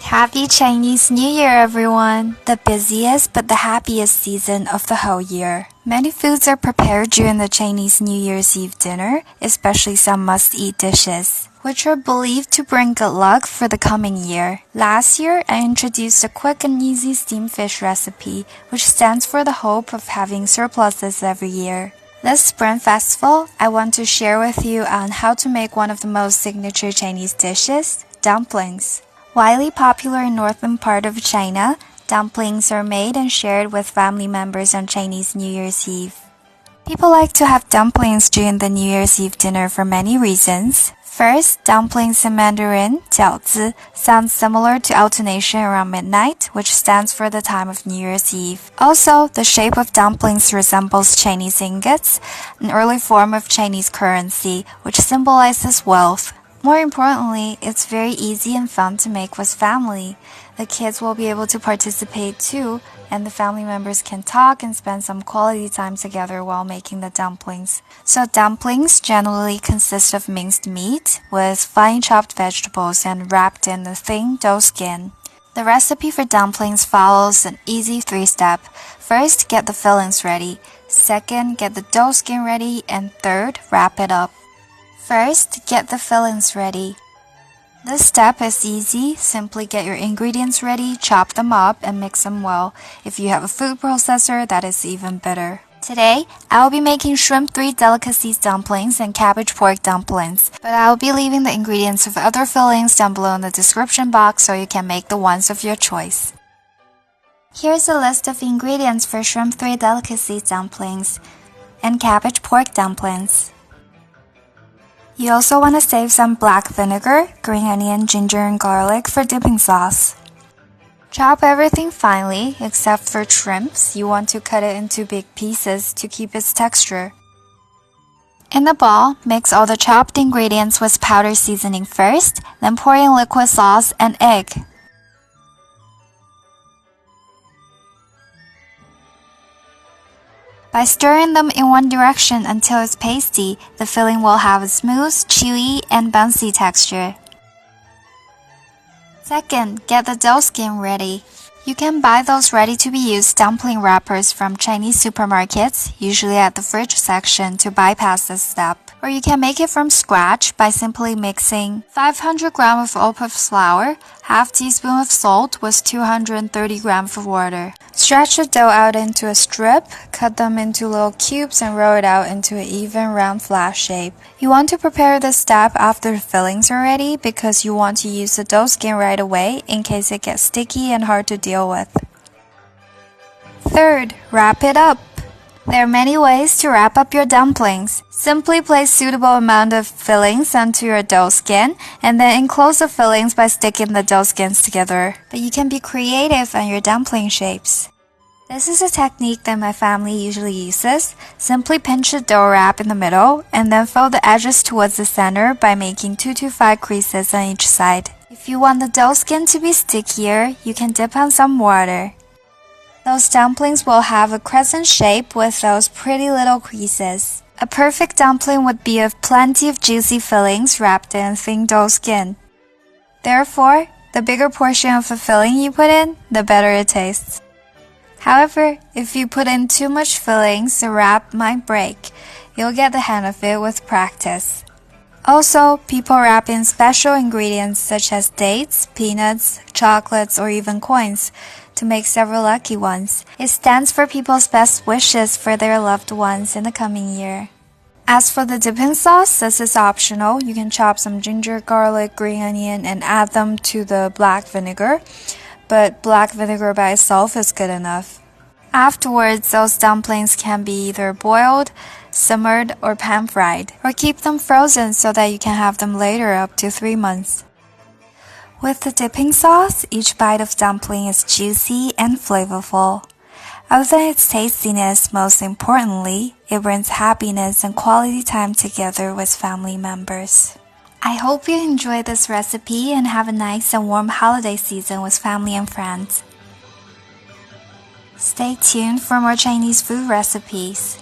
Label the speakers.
Speaker 1: Happy Chinese New Year, everyone! The busiest but the happiest season of the whole year. Many foods are prepared during the Chinese New Year's Eve dinner, especially some must-eat dishes, which are believed to bring good luck for the coming year. Last year, I introduced a quick and easy steamed fish recipe, which stands for the hope of having surpluses every year. This Spring Festival, I want to share with you on how to make one of the most signature Chinese dishes, dumplings. Widely popular in northern part of China, dumplings are made and shared with family members on Chinese New Year's Eve. People like to have dumplings during the New Year's Eve dinner for many reasons. First, dumplings in Mandarin, 饺子, sounds similar to alternation around midnight, which stands for the time of New Year's Eve. Also, the shape of dumplings resembles Chinese ingots, an early form of Chinese currency, which symbolizes wealth. More importantly, it's very easy and fun to make with family. The kids will be able to participate too, and the family members can talk and spend some quality time together while making the dumplings. So dumplings generally consist of minced meat with fine chopped vegetables and wrapped in a thin dough skin. The recipe for dumplings follows an easy 3-step. First, get the fillings ready. Second, get the dough skin ready. And third, wrap it up. First, get the fillings ready. This step is easy. Simply get your ingredients ready, chop them up, and mix them well. If you have a food processor, that is even better. Today, I will be making shrimp 3 delicacies dumplings and cabbage pork dumplings, but I will be leaving the ingredients of other fillings down below in the description box so you can make the ones of your choice. Here's a list of ingredients for shrimp 3 delicacies dumplings and cabbage pork dumplings. You also want to save some black vinegar, green onion, ginger, and garlic for dipping sauce. Chop everything finely, except for shrimps. You want to cut it into big pieces to keep its texture. In the bowl, mix all the chopped ingredients with powder seasoning first, then pour in liquid sauce and egg. By stirring them in one direction until it's pasty, the filling will have a smooth, chewy, and bouncy texture. Second, get the dough skin ready. You can buy those ready-to-be-used dumpling wrappers from Chinese supermarkets, usually at the fridge section, to bypass this step. Or you can make it from scratch by simply mixing 500 grams of all-purpose flour, half teaspoon of salt with 230 grams of water. Stretch the dough out into a strip, cut them into little cubes and roll it out into an even round flat shape. You want to prepare this step after the fillings are ready because you want to use the dough skin right away in case it gets sticky and hard to deal with. Third, wrap it up. There are many ways to wrap up your dumplings. Simply place suitable amount of fillings onto your dough skin and then enclose the fillings by sticking the dough skins together. But you can be creative on your dumpling shapes. This is a technique that my family usually uses. Simply pinch the dough wrap in the middle and then fold the edges towards the center by making 2 to 5 creases on each side. If you want the dough skin to be stickier, you can dip on some water. Those dumplings will have a crescent shape with those pretty little creases. A perfect dumpling would be of plenty of juicy fillings wrapped in thin dough skin. Therefore, the bigger portion of the filling you put in, the better it tastes. However, if you put in too much fillings, the wrap might break. You'll get the hang of it with practice. Also, people wrap in special ingredients such as dates, peanuts, chocolates, or even coins to make several lucky ones. It stands for people's best wishes for their loved ones in the coming year. As for the dipping sauce, this is optional. You can chop some ginger, garlic, green onion, and add them to the black vinegar. But black vinegar by itself is good enough. Afterwards, those dumplings can be either boiled, simmered, or pan-fried, or keep them frozen so that you can have them later up to 3 months. With the dipping sauce, each bite of dumpling is juicy and flavorful. Other than its tastiness, most importantly, it brings happiness and quality time together with family members. I hope you enjoyed this recipe and have a nice and warm holiday season with family and friends. Stay tuned for more Chinese food recipes.